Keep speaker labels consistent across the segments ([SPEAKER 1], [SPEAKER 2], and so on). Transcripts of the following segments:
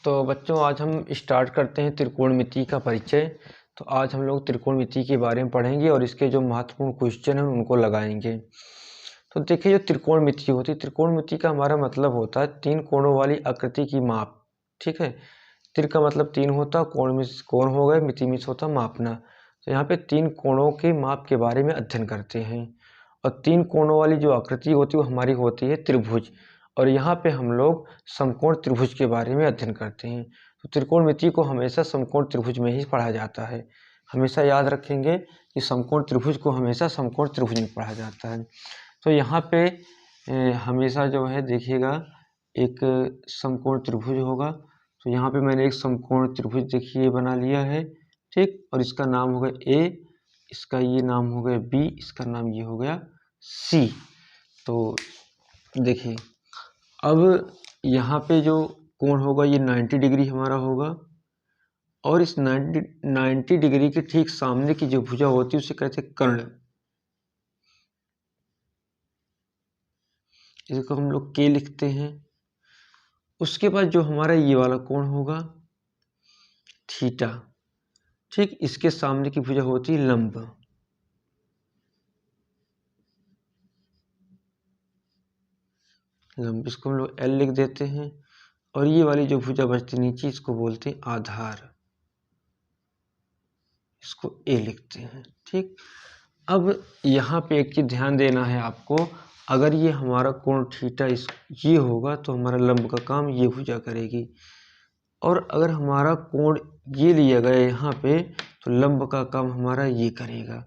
[SPEAKER 1] तो बच्चों आज हम स्टार्ट करते हैं त्रिकोणमिति का परिचय। तो आज हम लोग त्रिकोणमिति के बारे में पढ़ेंगे और इसके जो महत्वपूर्ण क्वेश्चन हैं उनको लगाएंगे। तो देखिए, जो त्रिकोणमिति होती है, त्रिकोणमिति का हमारा मतलब होता है तीन कोणों वाली आकृति की माप। ठीक है, त्रि का मतलब तीन होता, कोण में कोण हो गए, मिति में होता मापना। तो यहाँ पे तीन कोणों के माप के बारे में अध्ययन करते हैं। और तीन कोणों वाली जो आकृति होती है वो हमारी होती है त्रिभुज। और यहाँ पे हम लोग समकोण त्रिभुज के बारे में अध्ययन करते हैं। तो त्रिकोणमिति को हमेशा समकोण त्रिभुज में ही पढ़ा जाता है। हमेशा याद रखेंगे कि समकोण त्रिभुज को हमेशा समकोण त्रिभुज में पढ़ा जाता है। तो यहाँ पे हमेशा जो है देखिएगा एक समकोण त्रिभुज होगा। तो यहाँ पे मैंने एक समकोण त्रिभुज देखिए बना लिया है। ठीक, और इसका नाम हो गया ए, इसका ये नाम हो गया बी, इसका नाम ये हो गया सी। तो देखिए अब यहाँ पे जो कोण होगा ये 90 डिग्री हमारा होगा। और इस 90 डिग्री के ठीक सामने की जो भुजा होती है उसे कहते हैं कर्ण। इसको हम लोग के लिखते हैं। उसके बाद जो हमारा ये वाला कोण होगा थीटा। ठीक, इसके सामने की भुजा होती है लंब। लंब इसको हम लोग एल लिख देते हैं। और ये वाली जो भुजा बचती नीचे इसको बोलते हैं आधार, इसको ए लिखते हैं। ठीक, अब यहाँ पे एक चीज ध्यान देना है आपको, अगर ये हमारा कोण थीटा ये होगा तो हमारा लंब का काम ये भुजा करेगी। और अगर हमारा कोण ये लिया गया यहाँ पे तो लंब का काम हमारा ये करेगा।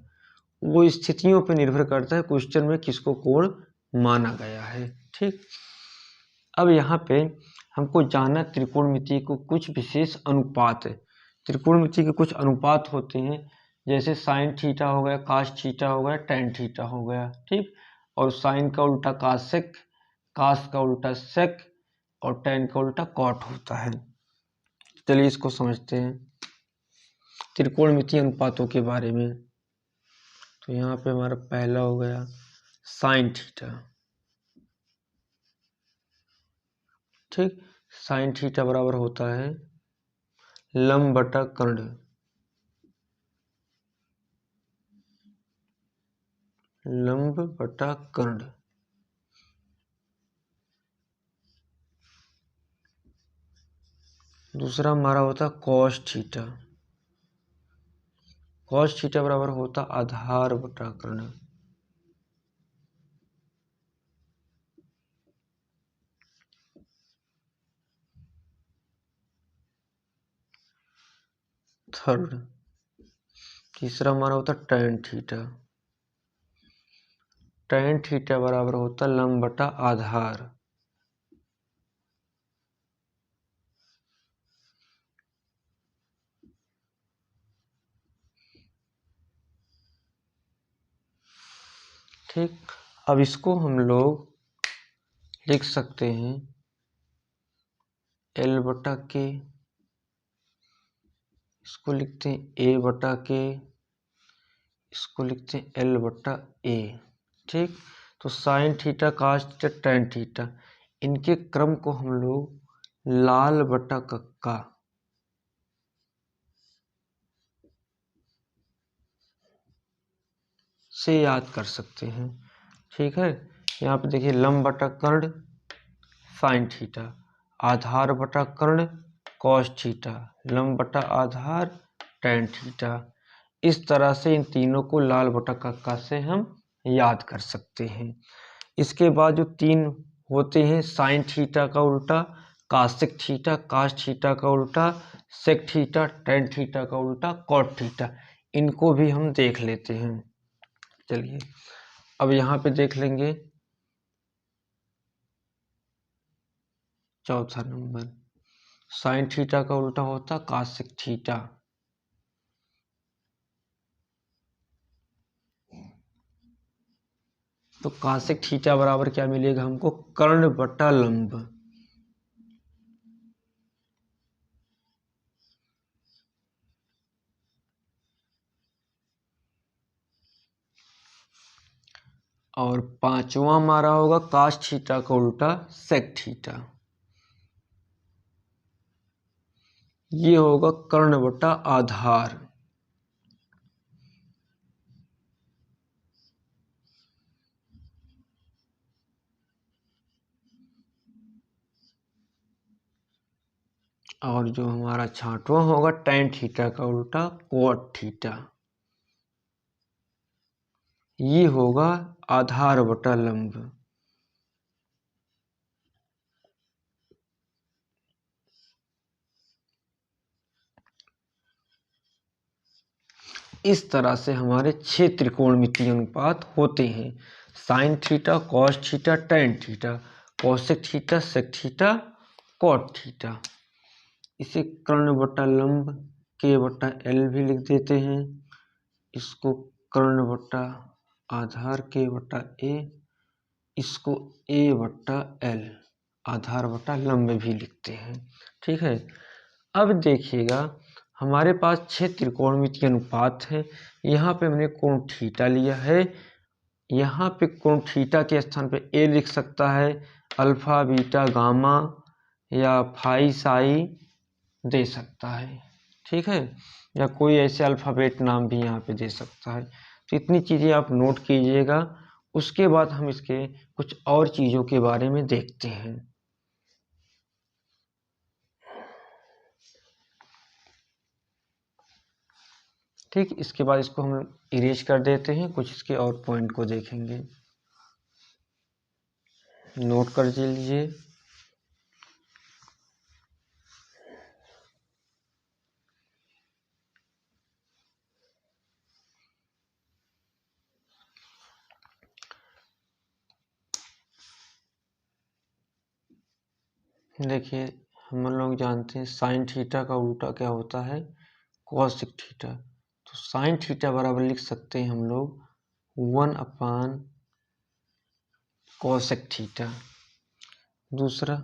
[SPEAKER 1] वो स्थितियों पे निर्भर करता है क्वेश्चन में किसको कोण माना गया है। ठीक, अब यहाँ पे हमको जानना त्रिकोणमिति को कुछ विशेष अनुपात है। त्रिकोणमिति के कुछ अनुपात होते हैं, जैसे साइन थीटा हो गया, कास थीटा हो गया, टेन थीटा हो गया। ठीक, और साइन का उल्टा कासेक, कास का उल्टा सेक और टेन का उल्टा कॉट होता है। चलिए इसको समझते हैं त्रिकोणमिति अनुपातों के बारे में। तो यहाँ पे हमारा पहला हो गया साइन थीटा। ठीक, साइन थीटा बराबर होता है लंब बटा कर्ण। लंब बटा कर्ण। दूसरा हमारा होता कॉस थीटा। कॉस थीटा बराबर होता आधार बटा कर्ण। थर्ड, तीसरा हमारा होता टेन थीटा। टेन थीटा बराबर होता लंब बटा आधार। ठीक, अब इसको हम लोग लिख सकते हैं एल बटा के, इसको लिखते हैं ए बटा के, इसको लिखते हैं एल बटा ए। ठीक, तो sine theta, cos theta, tan theta, इनके क्रम को हम लोग लाल बटा कक्का से याद कर सकते हैं। ठीक है, यहाँ पे देखिए लंब बटा कर्ण साइन थीटा, आधार बटा कर्ण कॉस थीटा, लंब बटा आधार टेन थीटा। इस तरह से इन तीनों को लाल बटा कक्का से हम याद कर सकते हैं। इसके बाद जो तीन होते हैं साइन थीटा का उल्टा, कासेक थीटा, कास थीटा का उल्टा, सेक थीटा, टेन थीटा का उल्टा, कॉट थीटा, इनको भी हम देख लेते हैं। चलिए अब यहाँ पे देख लेंगे चौथा नंबर, साइन थीटा का उल्टा होता कासेक थीटा। तो कासेक थीटा बराबर क्या मिलेगा हमको, कर्ण बटा लंब। और पांचवा हमारा होगा कास थीटा का उल्टा सेक थीटा। ये होगा कर्ण बटा आधार। और जो हमारा छांटवा होगा tan थीटा का उल्टा cot थीटा। ये होगा आधार बटा लंब। इस तरह से हमारे 6 त्रिकोणमितीय अनुपात होते हैं। Sine theta, cos theta, tan theta, cosec theta, sec theta, cot theta. इसे कर्ण बटा लंब के बटा एल भी लिख देते हैं। इसको कर्ण बटा आधार के बटा ए, इसको ए बटा एल आधार बटा लंब भी लिखते हैं। ठीक है। अब देखिएगा हमारे पास 6 त्रिकोणमितीय अनुपात है। यहाँ पे हमने कोण थीटा लिया है। यहाँ पे कोण थीटा के स्थान पे ए लिख सकता है, अल्फा, बीटा, गामा या फाई, साई दे सकता है। ठीक है। या कोई ऐसे अल्फ़ाबेट नाम भी यहाँ पे दे सकता है। तो इतनी चीज़ें आप नोट कीजिएगा। उसके बाद हम इसके कुछ और चीज़ों के बारे में देखते हैं। ठीक, इसके बाद इसको हम इरेज कर देते हैं, कुछ इसके और पॉइंट को देखेंगे। नोट कर लीजिए। देखिए हम लोग जानते हैं साइन थीटा का उल्टा क्या होता है, कॉसिक थीटा। तो साइन थीटा बराबर लिख सकते हैं हम लोग 1 कॉसेक थीटा। दूसरा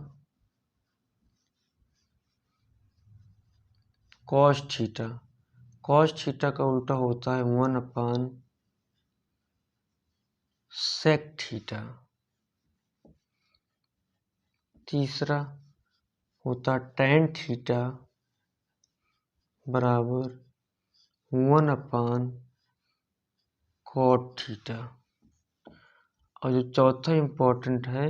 [SPEAKER 1] कॉस थीटा, कॉस थीटा का उल्टा होता है 1 सेक थीटा। तीसरा होता tan थीटा बराबर 1 cot थीटा। और जो चौथा इम्पोर्टेंट है,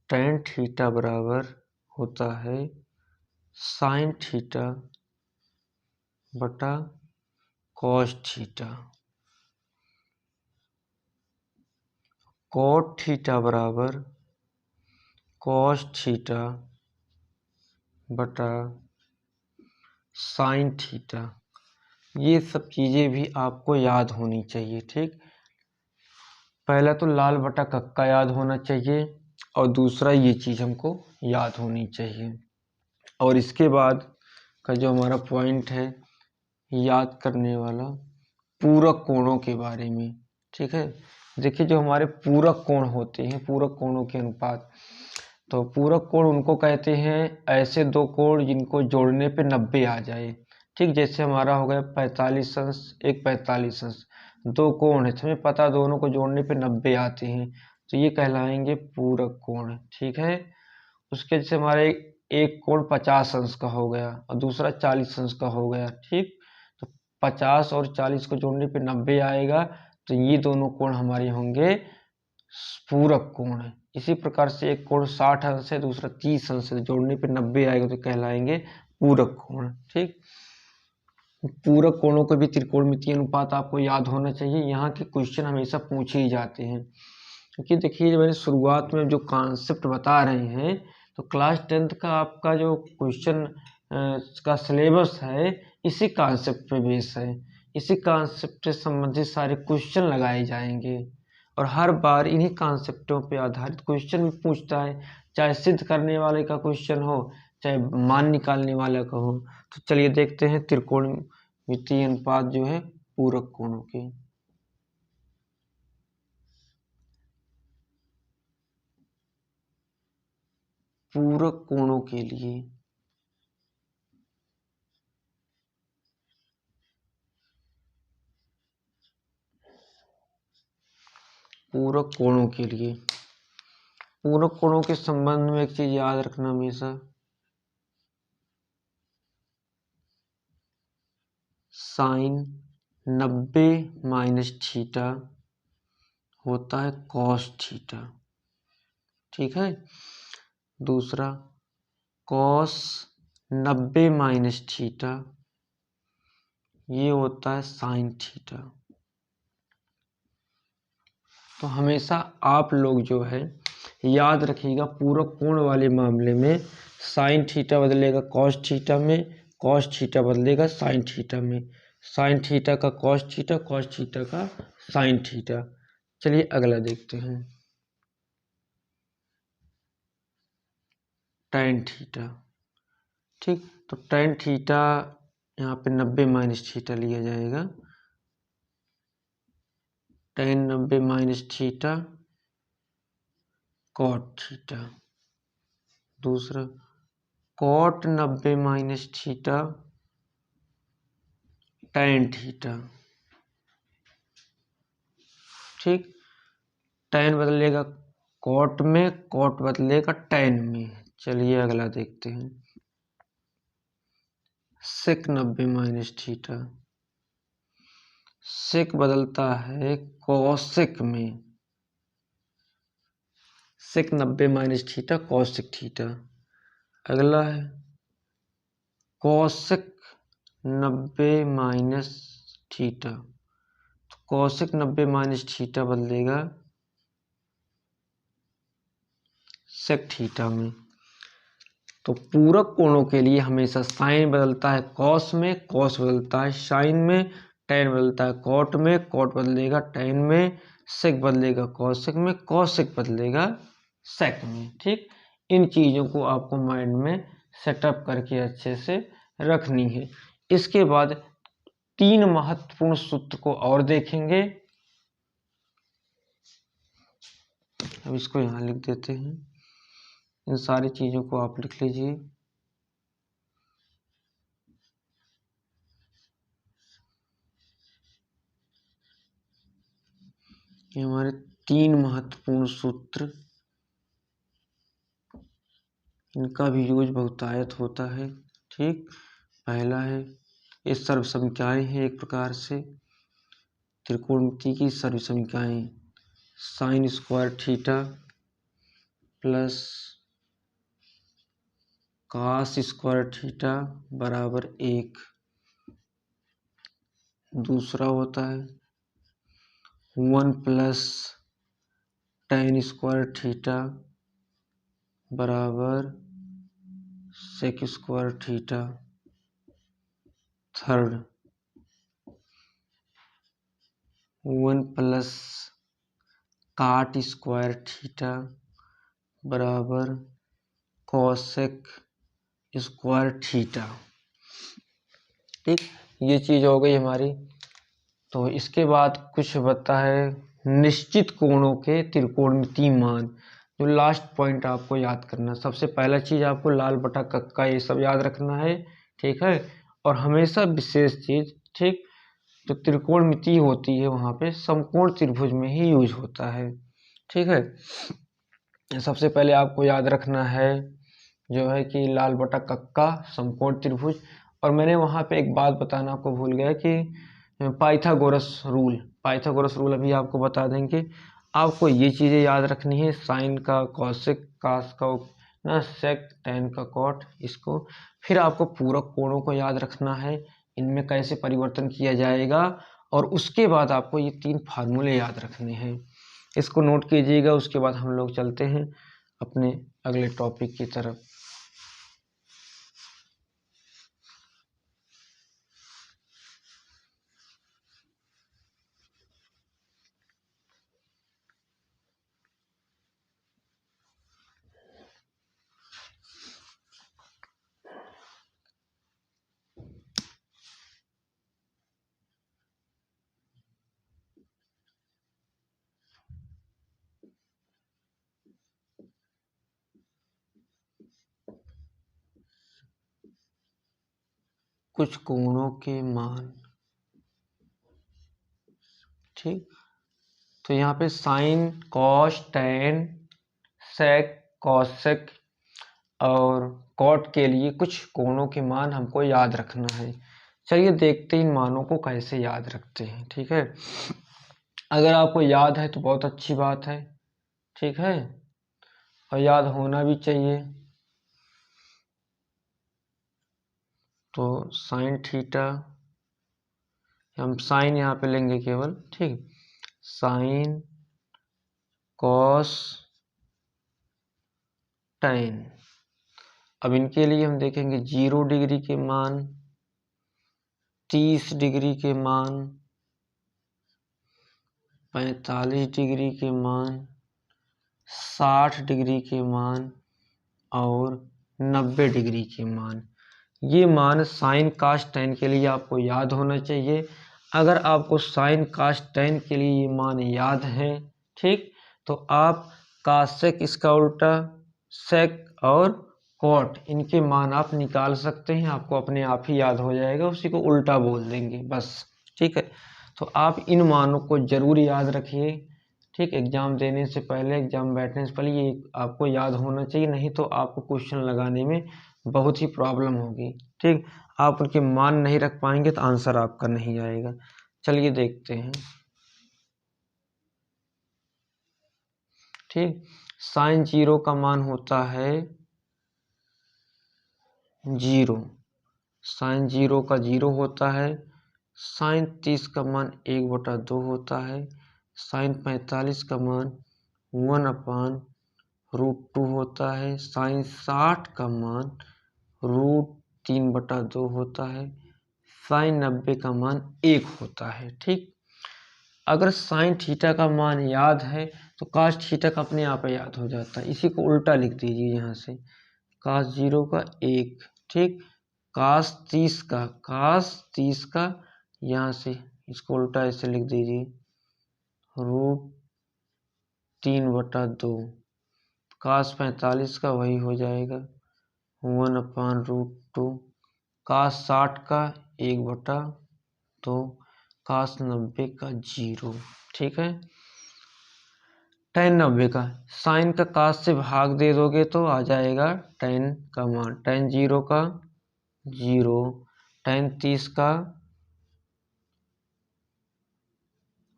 [SPEAKER 1] tan थीटा बराबर होता है साइन थीटा बटा cos थीटा। cot थीटा बराबर cos थीटा बटा साइन थीटा। ये सब चीज़ें भी आपको याद होनी चाहिए। ठीक, पहला तो लाल बटा कक्का याद होना चाहिए और दूसरा ये चीज़ हमको याद होनी चाहिए। और इसके बाद का जो हमारा पॉइंट है याद करने वाला, पूरक कोणों के बारे में। ठीक है। देखिए जो हमारे पूरक कोण होते हैं, पूरक कोणों के अनुपात, तो पूरक कोण उनको कहते हैं ऐसे दो कोण जिनको जोड़ने पे 90 आ जाए। ठीक, जैसे हमारा हो गया 45 अंश, एक 45 अंश, दो कोण है, हमें पता दोनों को जोड़ने पे 90 आते हैं, तो ये कहलाएंगे पूरक कोण। ठीक है। उसके जैसे हमारे एक कोण 50 अंश का हो गया और दूसरा 40 अंश का हो गया। ठीक, तो 50 और 40 को जोड़ने पे 90 आएगा, तो ये दोनों कोण हमारे होंगे पूरक कोण। इसी प्रकार से एक कोण 60 अंश है, दूसरा 30 अंश है, जोड़ने पे 90 आएगा तो कहलाएंगे पूरक कोण। ठीक, पूरक कोणों के भी त्रिकोणमितीय अनुपात आपको याद होना चाहिए। यहाँ के क्वेश्चन हमेशा पूछे ही जाते हैं, क्योंकि देखिए मैंने शुरुआत में जो कॉन्सेप्ट बता रहे हैं, तो क्लास 10th का आपका जो क्वेश्चन का सिलेबस है इसी कॉन्सेप्ट पे बेस है। इसी कॉन्सेप्ट से संबंधित सारे क्वेश्चन लगाए जाएंगे और हर बार इन्हीं कॉन्सेप्टों पे आधारित क्वेश्चन भी पूछता है, चाहे सिद्ध करने वाले का क्वेश्चन हो चाहे मान निकालने वाला का हो। तो चलिए देखते हैं त्रिकोणमितीय अनुपात जो है पूरक कोणों के। पूरक कोणों के लिए पूरक कोणों के लिए पूरक कोणों के संबंध में एक चीज याद रखना हमेशा, साइन 90 माइनस थीटा होता है कॉस थीटा। ठीक है। दूसरा कॉस 90 माइनस थीटा ये होता है साइन थीटा। तो हमेशा आप लोग जो है याद रखिएगा, पूरक कोण वाले मामले में साइन थीटा बदलेगा कॉस थीटा में, कॉस थीटा बदलेगा साइन थीटा में, साइन थीटा का कॉस थीटा, कॉस थीटा का साइन थीटा। चलिए अगला देखते हैं, टैन थीटा। ठीक, तो टैन थीटा यहाँ पे 90 माइनस थीटा लिया जाएगा, tan 90 minus theta cot theta. दूसरा cot 90 minus theta tan theta. ठीक, टैन बदलेगा कॉट में, कॉट बदलेगा टैन में। चलिए अगला देखते हैं, सेक 90 माइनस थीटा, सेक बदलता है कॉसेक में, सेक 90 माइनस थीटा कॉसेक थीटा। अगला है कॉसेक 90 माइनस थीटा, तो कॉसेक 90 माइनस थीटा बदलेगा सेक थीटा में। तो पूरक कोणों के लिए हमेशा साइन बदलता है कॉस में, कॉस बदलता है साइन में, टैन बदलता है कॉट में, कॉट बदलेगा टैन में, सेक बदलेगा कॉसेक में, कॉसेक बदलेगा सेक में। ठीक, इन चीज़ों को आपको माइंड में सेटअप करके अच्छे से रखनी है। इसके बाद 3 महत्वपूर्ण सूत्र को और देखेंगे। अब इसको यहाँ लिख देते हैं, इन सारी चीज़ों को आप लिख लीजिए। ये हमारे 3 महत्वपूर्ण सूत्र, इनका भी यूज बहुतायत होता है। ठीक, पहला है ये सर्वसंख्याएं हैं, एक प्रकार से त्रिकोणमिति की सर्वसंख्याएं, sine square theta plus cos square theta बराबर 1। दूसरा होता है 1 प्लस tan स्क्वायर थीटा बराबर sec square theta. Third 1 plus cot square theta बराबर कॉसेक स्क्वायर थीटा। ठीक, ये चीज़ हो गई हमारी। तो इसके बाद कुछ बता है निश्चित कोणों के त्रिकोणमितीय मान, जो लास्ट पॉइंट आपको याद करना। सबसे पहला चीज़ आपको लाल बटा कक्का ये सब याद रखना है। ठीक है, और हमेशा विशेष चीज़, ठीक, जो त्रिकोणमिति होती है वहाँ पे समकोण त्रिभुज में ही यूज होता है। ठीक है, सबसे पहले आपको याद रखना है जो है कि लाल बटा कक्का समकोण त्रिभुज। और मैंने वहाँ पे एक बात बताना आपको भूल गया कि पाइथागोरस रूल, पाइथागोरस रूल अभी आपको बता देंगे। आपको ये चीज़ें याद रखनी है, साइन का कॉसेक, कास का ना सेक, टैन का कॉट, इसको। फिर आपको पूरक कोणों को याद रखना है, इनमें कैसे परिवर्तन किया जाएगा। और उसके बाद आपको ये 3 फार्मूले याद रखने हैं, इसको नोट कीजिएगा। उसके बाद हम लोग चलते हैं अपने अगले टॉपिक की तरफ। कुछ कोणों के मान। ठीक, तो यहाँ पे साइन, कॉस, टैन, सेक, कॉसेक और कॉट के लिए कुछ कोणों के मान हमको याद रखना है। चलिए देखते हैं इन मानों को कैसे याद रखते हैं। ठीक है, अगर आपको याद है तो बहुत अच्छी बात है। ठीक है, और याद होना भी चाहिए। तो साइन थीटा, हम साइन यहाँ पे लेंगे केवल। ठीक, साइन कॉस tan। अब इनके लिए हम देखेंगे 0 डिग्री के मान, 30 डिग्री के मान, 45 डिग्री के मान, 60 डिग्री के मान और 90 डिग्री के मान। ये मान साइन कास tan के लिए आपको याद होना चाहिए। अगर आपको साइन कास tan के लिए ये मान याद है, ठीक, तो आप कासेक इसका उल्टा, सेक और कॉट इनके मान आप निकाल सकते हैं। आपको अपने आप ही याद हो जाएगा, उसी को उल्टा बोल देंगे बस। ठीक है, तो आप इन मानों को जरूर याद रखिए। ठीक, एग्जाम देने से पहले, एग्जाम बैठने से पहले ये आपको याद होना चाहिए, नहीं तो आपको क्वेश्चन लगाने में बहुत ही प्रॉब्लम होगी। ठीक, आप उनके मान नहीं रख पाएंगे तो आंसर आपका नहीं आएगा। चलिए देखते हैं। ठीक, साइन 0 का मान होता है 0, साइन 0 का 0 होता है। साइन 30 का मान 1/2 होता है। साइन 45 का मान 1/√2 होता है। साइन 60 का मान √3/2 होता है। साइन 90 का मान 1 होता है। ठीक, अगर साइन थीटा का मान याद है तो कास थीटा का अपने आप याद हो जाता है। इसी को उल्टा लिख दीजिए यहाँ से, कास 0 का 1। ठीक, कास 30 का यहाँ से इसको उल्टा ऐसे लिख दीजिए, √3/2। कास 45 का वही हो जाएगा 1/√2। कास 60 का 1/2। कास 90 का 0। ठीक है, tan 90 का साइन का कास से भाग दे दोगे तो आ जाएगा tan का मान। tan 0 का 0, tan 30 का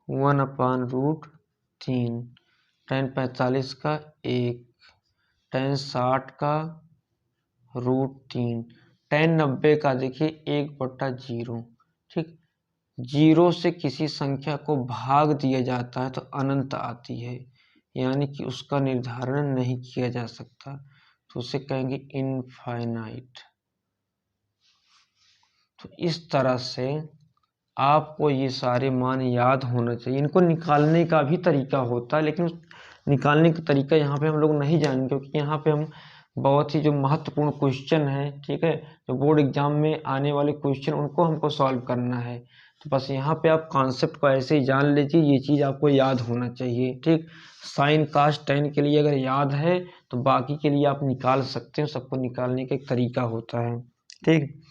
[SPEAKER 1] 1/√3, tan 45 का 1, tan 60 का √3, tan 90 का देखिए 1/0। ठीक, 0 से किसी संख्या को भाग दिया जाता है तो अनंत आती है, यानी कि उसका निर्धारण नहीं किया जा सकता, तो उसे कहेंगे इनफाइनाइट। तो इस तरह से आपको ये सारे मान याद होना चाहिए। इनको निकालने का भी तरीका होता है, लेकिन उस निकालने का तरीका यहाँ पे हम लोग नहीं जानेंगे, क्योंकि यहाँ पे हम बहुत ही जो महत्वपूर्ण क्वेश्चन है, ठीक है, जो बोर्ड एग्जाम में आने वाले क्वेश्चन उनको हमको सॉल्व करना है। तो बस यहाँ पे आप कॉन्सेप्ट को ऐसे ही जान लीजिए, ये चीज़ आपको याद होना चाहिए। ठीक, साइन कास tan के लिए अगर याद है तो बाकी के लिए आप निकाल सकते हैं, सबको निकालने का एक तरीका होता है। ठीक,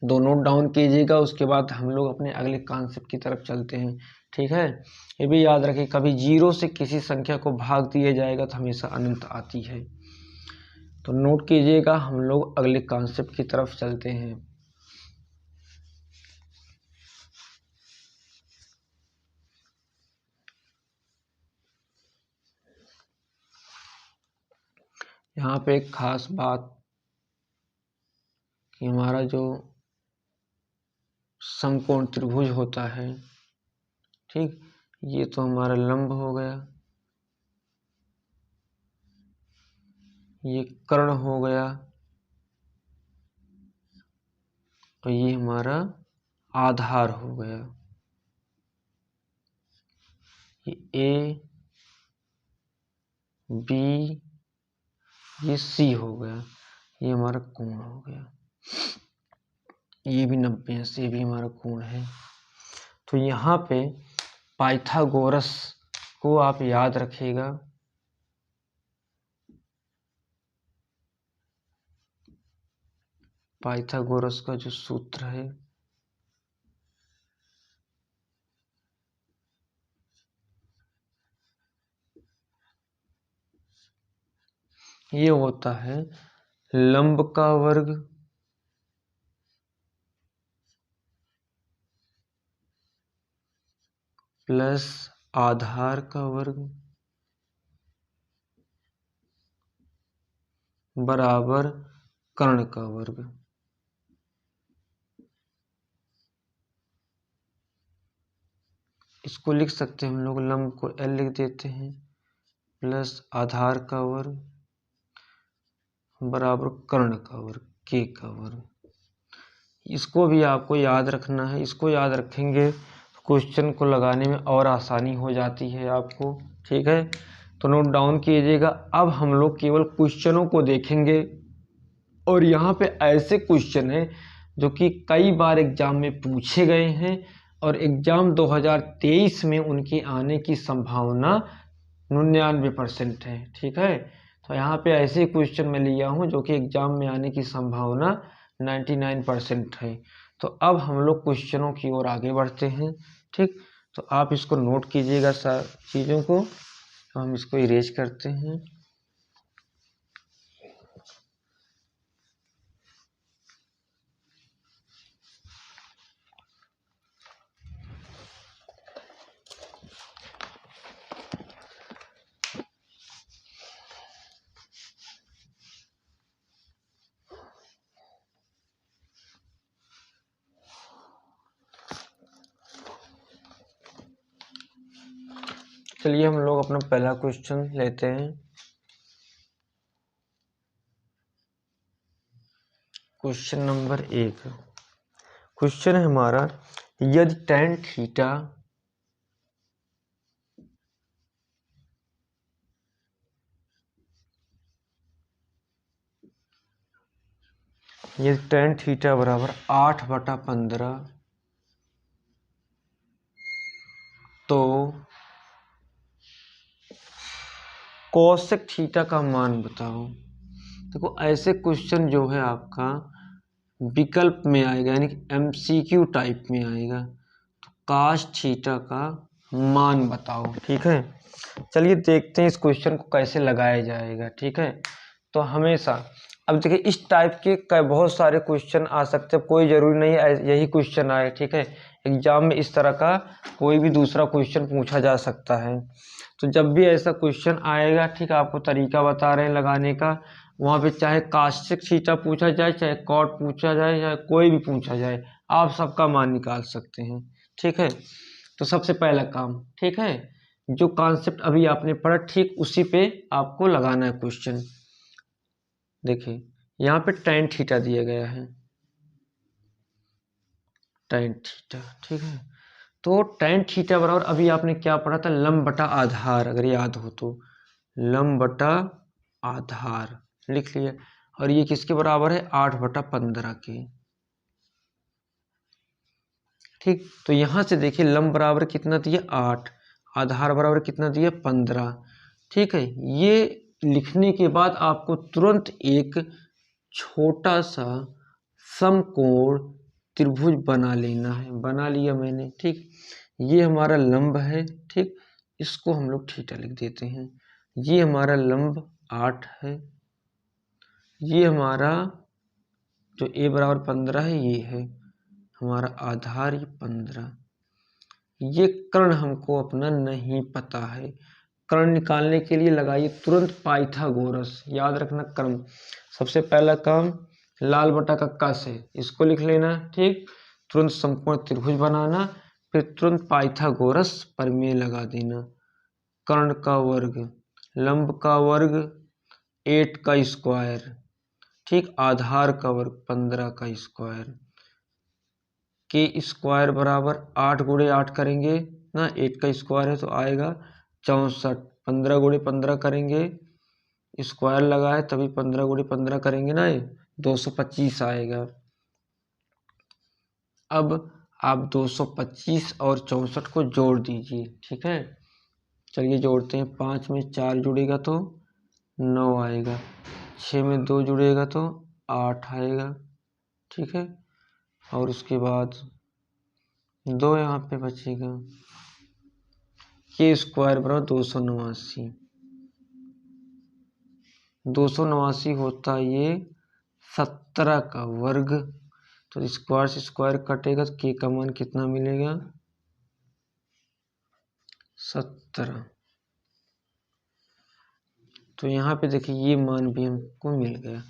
[SPEAKER 1] दो नोट डाउन कीजिएगा, उसके बाद हम लोग अपने अगले कॉन्सेप्ट की तरफ चलते हैं। ठीक है, ये भी याद रखिए, कभी 0 से किसी संख्या को भाग दिया जाएगा तो हमेशा अनंत आती है। तो नोट कीजिएगा, हम लोग अगले कॉन्सेप्ट की तरफ चलते हैं। यहाँ पे एक खास बात कि हमारा जो समकोण त्रिभुज होता है, ठीक, ये तो हमारा लंब हो गया, ये कर्ण हो गया, और ये हमारा आधार हो गया। ये ए बी, ये सी हो गया, ये हमारा कोण हो गया। ये भी 90 से भी हमारा कोण है। तो यहाँ पे पाइथागोरस को आप याद रखिएगा। पाइथागोरस का जो सूत्र है, ये होता है लंब का वर्ग प्लस आधार का वर्ग बराबर कर्ण का वर्ग। इसको लिख सकते हैं हम लोग, लंब को L लिख देते हैं, प्लस आधार का वर्ग बराबर कर्ण का वर्ग K का वर्ग। इसको भी आपको याद रखना है। इसको याद रखेंगे तो क्वेश्चन को लगाने में और आसानी हो जाती है आपको। ठीक है, तो नोट डाउन कीजिएगा। अब हम लोग केवल क्वेश्चनों को देखेंगे, और यहाँ पे ऐसे क्वेश्चन हैं जो कि कई बार एग्जाम में पूछे गए हैं और एग्जाम 2023 में उनके आने की संभावना 99% है। ठीक है, तो यहाँ पे ऐसे क्वेश्चन मैं लिया हूँ जो कि एग्जाम में आने की संभावना 99% है। तो अब हम लोग क्वेश्चनों की ओर आगे बढ़ते हैं। ठीक, तो आप इसको नोट कीजिएगा सारी चीज़ों को। हम इसको इरेज करते हैं। चलिए हम लोग अपना पहला क्वेश्चन लेते हैं। Question number 1। क्वेश्चन है हमारा, यदि tan थीटा बराबर 8/15, तो कोसेक थीटा का मान बताओ। देखो ऐसे क्वेश्चन जो है आपका विकल्प में आएगा, यानी कि MCQ टाइप में आएगा। तो काश थीटा का मान बताओ। ठीक है, चलिए देखते हैं इस क्वेश्चन को कैसे लगाया जाएगा। ठीक है, तो हमेशा अब देखिए इस टाइप के बहुत सारे क्वेश्चन आ सकते हैं, कोई ज़रूरी नहीं है यही क्वेश्चन आए। ठीक है, एग्जाम में इस तरह का कोई भी दूसरा क्वेश्चन पूछा जा सकता है। तो जब भी ऐसा क्वेश्चन आएगा, ठीक है, आपको तरीका बता रहे हैं लगाने का। वहाँ पे चाहे कास्टिक थीटा पूछा जाए, चाहे कॉट पूछा जाए, चाहे कोई भी पूछा जाए, आप सबका मान निकाल सकते हैं। ठीक है, तो सबसे पहला काम, ठीक है, जो कॉन्सेप्ट अभी आपने पढ़ा ठीक उसी पे आपको लगाना है क्वेश्चन। देखिए यहाँ पे tan थीटा दिया गया है, tan थीटा। ठीक है, तो tan थीटा बराबर अभी आपने क्या पढ़ा था, लंब बटा आधार, अगर याद हो तो लंब बटा आधार लिख लिया। और ये किसके बराबर है, 8/15 के। ठीक, तो यहां से देखिए लंब बराबर कितना दिया, 8, आधार बराबर कितना दिया, 15। ठीक है, ये लिखने के बाद आपको तुरंत एक छोटा सा समकोण त्रिभुज बना लेना है। बना लिया मैंने। ठीक, ये हमारा लंब है। ठीक, इसको हम लोग थीटा लिख देते हैं। ये हमारा लंब 8 है, ये हमारा जो a बराबर 15 है ये है हमारा आधार, ये 15। ये कर्ण हमको अपना नहीं पता है। कर्ण निकालने के लिए लगाइए तुरंत पाइथागोरस। याद रखना कर्ण, सबसे पहला काम लाल बटा का कस है, इसको लिख लेना। ठीक, तुरंत समकोण त्रिभुज बनाना, फिर तुरंत पाइथागोरस प्रमेय लगा देना। कर्ण का वर्ग, लंब का वर्ग 8 का स्क्वायर, ठीक, आधार का वर्ग 15 का स्क्वायर, के स्क्वायर बराबर 8 गुणे 8 करेंगे ना, 8 का स्क्वायर है तो आएगा 64। 15 गुणे 15 करेंगे, स्क्वायर लगा है तभी 15 गुणे 15 करेंगे ना, ये 225 आएगा। अब आप 225 और 64 को जोड़ दीजिए। ठीक है, चलिए जोड़ते हैं। 5 में 4 जुड़ेगा तो 9 आएगा, 6 में 2 जुड़ेगा तो 8 आएगा। ठीक है, और उसके बाद 2 यहाँ पे बचेगा, के स्क्वायर बराबर 289। 289 होता ये 17 का वर्ग, तो स्क्वायर से स्क्वायर कटेगा तो के का मान कितना मिलेगा, 17। तो यहाँ पे देखिए ये मान भी हमको मिल गया।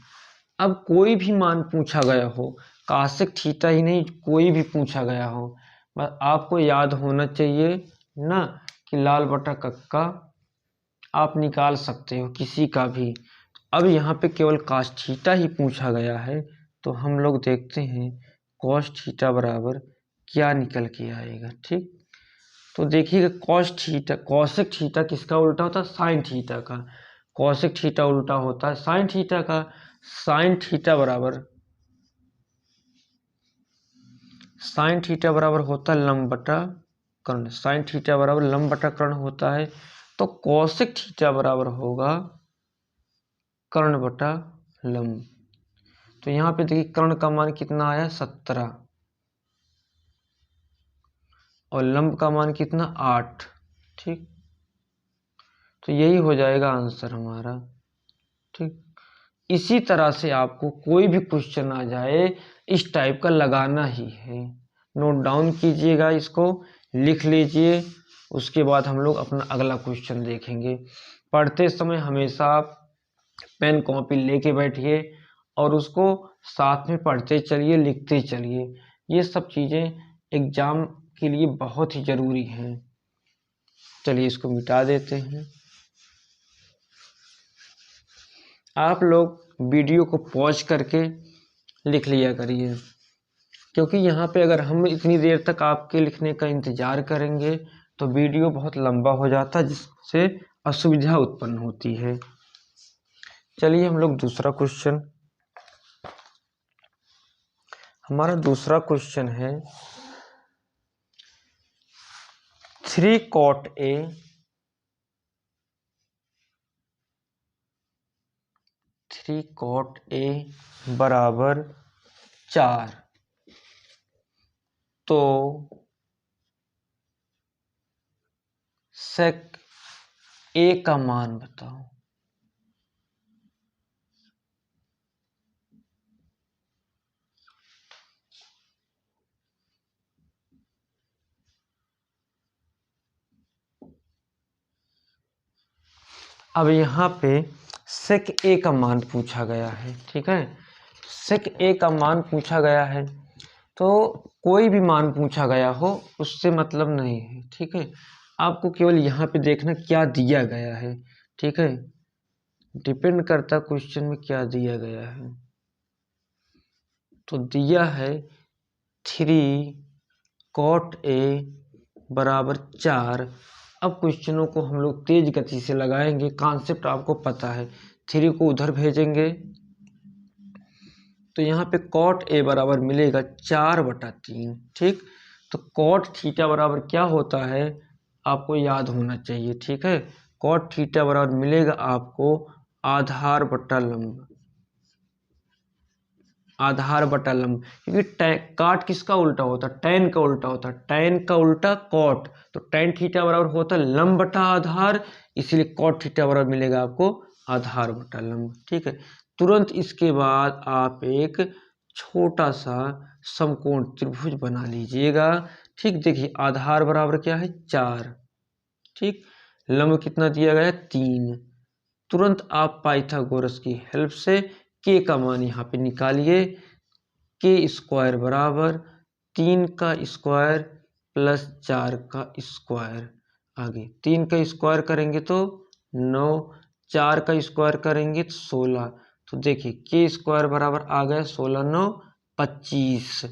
[SPEAKER 1] अब कोई भी मान पूछा गया हो, कासेक थीटा ही नहीं, कोई भी पूछा गया हो, बस आपको याद होना चाहिए ना कि लाल बटा कक्का आप निकाल सकते हो किसी का भी। अब यहाँ पे केवल कॉस थीटा ही पूछा गया है, तो हम लोग देखते हैं कॉस थीटा बराबर क्या निकल के आएगा। ठीक, तो देखिएगा कॉस थीटा, कॉसेक थीटा किसका उल्टा होता है? साइन थीटा का। कॉसेक थीटा उल्टा होता है साइन थीटा का। साइन थीटा बराबर होता है लंब बटा कर्ण। साइन थीटा बराबर लंब बटा कर्ण होता है, तो कॉसेक थीटा बराबर होगा कर्ण बटा लंब। तो यहाँ पे देखिए कर्ण का मान कितना आया? 17, और लंब का मान कितना? 8। ठीक, तो यही हो जाएगा आंसर हमारा। ठीक, इसी तरह से आपको कोई भी क्वेश्चन आ जाए इस टाइप का लगाना ही है। नोट डाउन कीजिएगा, इसको लिख लीजिए, उसके बाद हम लोग अपना अगला क्वेश्चन देखेंगे। पढ़ते समय हमेशा आप पेन कॉपी लेके बैठिए और उसको साथ में पढ़ते चलिए, लिखते चलिए। ये सब चीज़ें एग्जाम के लिए बहुत ही ज़रूरी हैं। चलिए इसको मिटा देते हैं। आप लोग वीडियो को पॉज करके लिख लिया करिए, क्योंकि यहाँ पे अगर हम इतनी देर तक आपके लिखने का इंतज़ार करेंगे तो वीडियो बहुत लंबा हो जाता है, जिससे असुविधा उत्पन्न होती है। चलिए हम लोग दूसरा क्वेश्चन, हमारा दूसरा क्वेश्चन है 3 cot A बराबर 4, तो सेक A का मान बताओ। अब यहाँ पे सेक ए का मान पूछा गया है। ठीक है, सेक ए का मान पूछा गया है, तो कोई भी मान पूछा गया हो उससे मतलब नहीं है। ठीक है, आपको केवल यहाँ पे देखना क्या दिया गया है। ठीक है, डिपेंड करता क्वेश्चन में क्या दिया गया है। तो दिया है 3 cot A बराबर 4। अब क्वेश्चनों को हम लोग तेज गति से लगाएंगे, कॉन्सेप्ट आपको पता है। 3 को उधर भेजेंगे तो यहाँ पे cot A बराबर मिलेगा 4/3। ठीक, तो cot थीटा बराबर क्या होता है आपको याद होना चाहिए। ठीक है, cot थीटा बराबर मिलेगा आपको आधार बटा लंब। आधार बटा लंब, क्योंकि काट किसका उल्टा होता है? टैन का उल्टा होता है। टैन का उल्टा कॉट, तो टैन थीटा बराबर होता है लंब बटा आधार, इसीलिए कॉट थीटा बराबर मिलेगा आपको आधार बटा लंब। ठीक है, तुरंत इसके बाद आप एक छोटा सा समकोण त्रिभुज बना लीजिएगा। ठीक, देखिए आधार बराबर क्या है? 4। ठीक, लंब कितना दिया गया है? 3। तुरंत आप पाइथागोरस की हेल्प से के का मान यहाँ पे निकालिए। के स्क्वायर बराबर 3 का स्क्वायर प्लस 4 का स्क्वायर। आगे 3 का स्क्वायर करेंगे तो 9, 4 का स्क्वायर करेंगे तो 16। तो देखिए के स्क्वायर बराबर आ गया 16 9 25,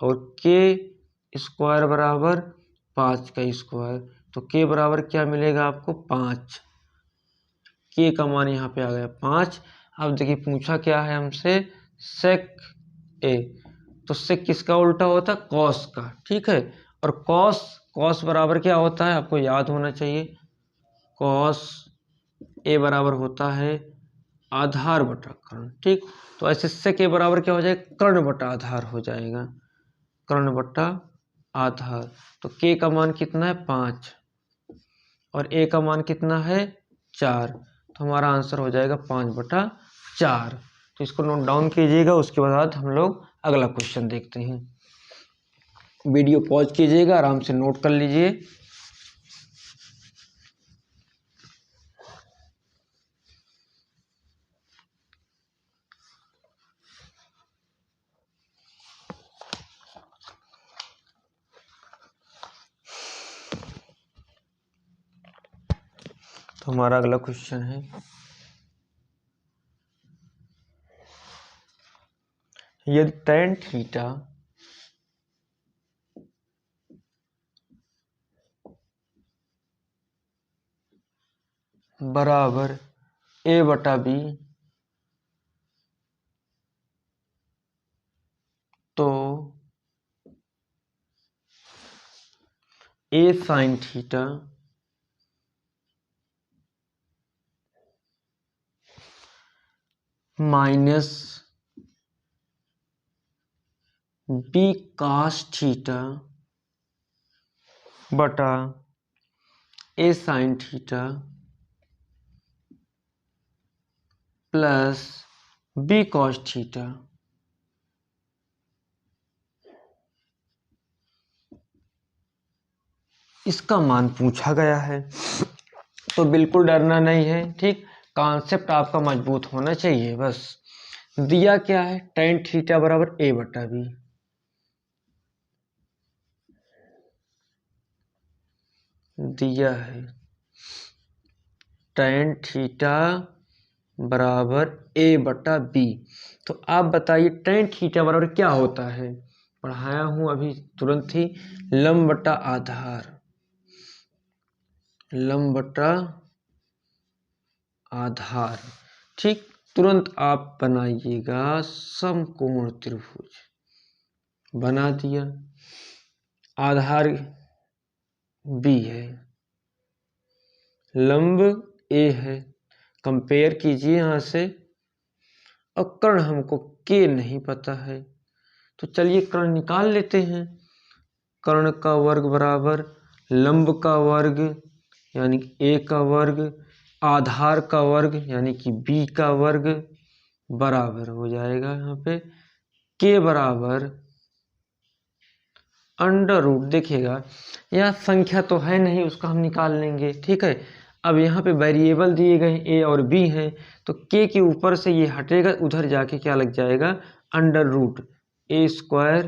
[SPEAKER 1] और के स्क्वायर बराबर 5 का स्क्वायर, तो के बराबर क्या मिलेगा आपको? 5। के का मान यहाँ पे आ गया 5। अब देखिए पूछा क्या है हमसे? सेक ए, तो सेक किसका उल्टा होता है? कॉस का। ठीक है, और कॉस बराबर क्या होता है आपको याद होना चाहिए? कॉस ए बराबर होता है आधार बटा कर्ण। ठीक, तो ऐसे सेक ए बराबर क्या हो जाएगा? कर्ण बटा आधार हो जाएगा, कर्ण बटा आधार। तो के का मान कितना है? 5, और ए का मान कितना है? 4। तो हमारा आंसर हो जाएगा 5/4। तो इसको नोट डाउन कीजिएगा, उसके बाद हम लोग अगला क्वेश्चन देखते हैं। वीडियो पॉज कीजिएगा, आराम से नोट कर लीजिए। तो हमारा अगला क्वेश्चन है, यदि tan थीटा बराबर a/b तो a sin theta minus b cos theta बटा a sin theta plus b cos theta इसका मान पूछा गया है। तो बिल्कुल डरना नहीं है, ठीक। कॉन्सेप्ट आपका मजबूत होना चाहिए बस। दिया क्या है, tan थीटा बराबर a/b। दिया है tan थीटा बराबर a/b। तो आप बताइए tan थीटा बराबर क्या होता है। पढ़ाया हूं अभी तुरंत ही, लंब बटा आधार, लंब बटा आधार, ठीक। तुरंत आप बनाइएगा समकोण त्रिभुज, बना दिया। आधार b है, लंब a है, कंपेयर कीजिए यहां से। और कर्ण हमको k नहीं पता है, तो चलिए कर्ण निकाल लेते हैं। कर्ण का वर्ग बराबर लंब का वर्ग यानी कि a का वर्ग, आधार का वर्ग यानी कि b का वर्ग बराबर हो जाएगा यहाँ पे k बराबर अंडर रूट। देखिएगा यहाँ संख्या तो है नहीं, उसका हम निकाल लेंगे, ठीक है। अब यहाँ पे वेरिएबल दिए गए a और b हैं, तो k के ऊपर से ये हटेगा, उधर जाके क्या लग जाएगा, under root a square